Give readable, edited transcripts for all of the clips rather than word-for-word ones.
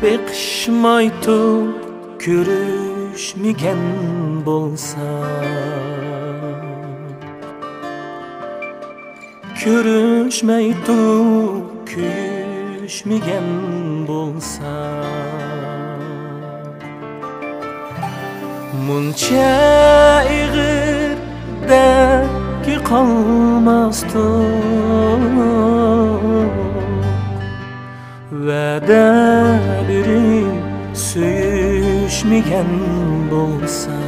beqishmay turib ko'rishmagan bo'lsa, ko'rishmay turib kuyishmagan bo'lsa, muncha ig'ir dardga qolmasdi, va'da berib suyishmagan bo'lsa,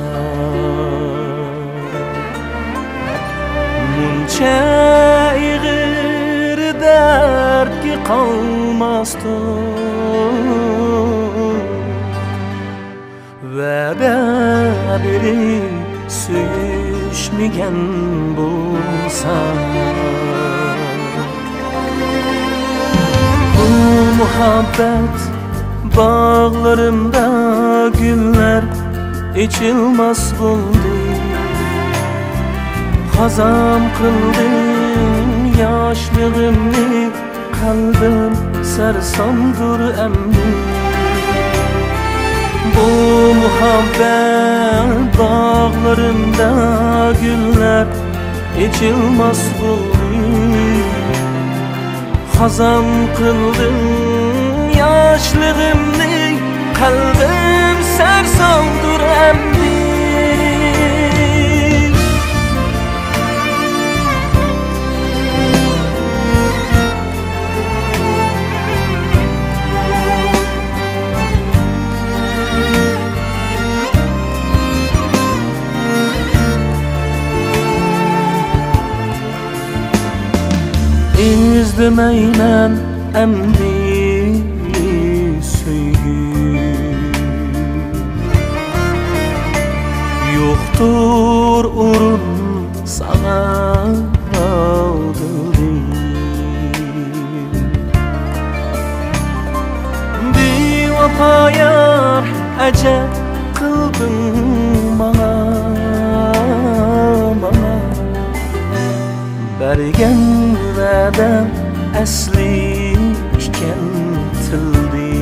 muncha ig'ir dardga qolmasdi, va'da berib suyishmagan bo'lsa, bu muhabbet bağlarımda güller içilmez buldu. Hazam kıldım yaşlığımı, kalbim sersamdır emmi. Bu muhabbet bağlarımda güller içilmez buldu. Hazam kıldım yaşlığımı, kalbim sersamdır emmi. İzlemeymen emri söygü, yoktur urun sana aldırdım. Bir vapa yar acep kıldın bana, bergen va'dam asli iken tildi.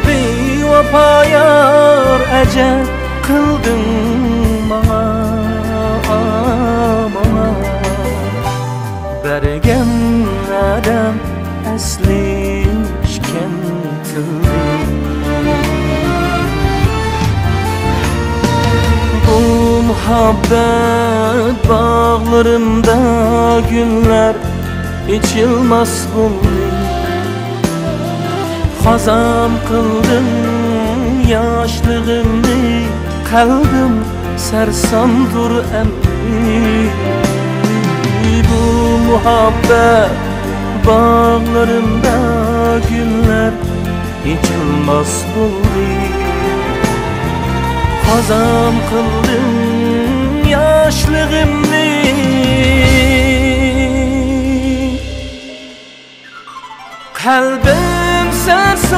Bevafo yar ajab qilding manga, bergan va'dam asli iken tildi. Bu muhabbet bağlarımda günler içilmez buldu. Hazam kıldım yaşlığımı, kalbim sersamdır emmi. Bu muhabbet bağlarımda günler içilmez buldu. Hazam kıldım yaşlığımı, kalbim sersamdır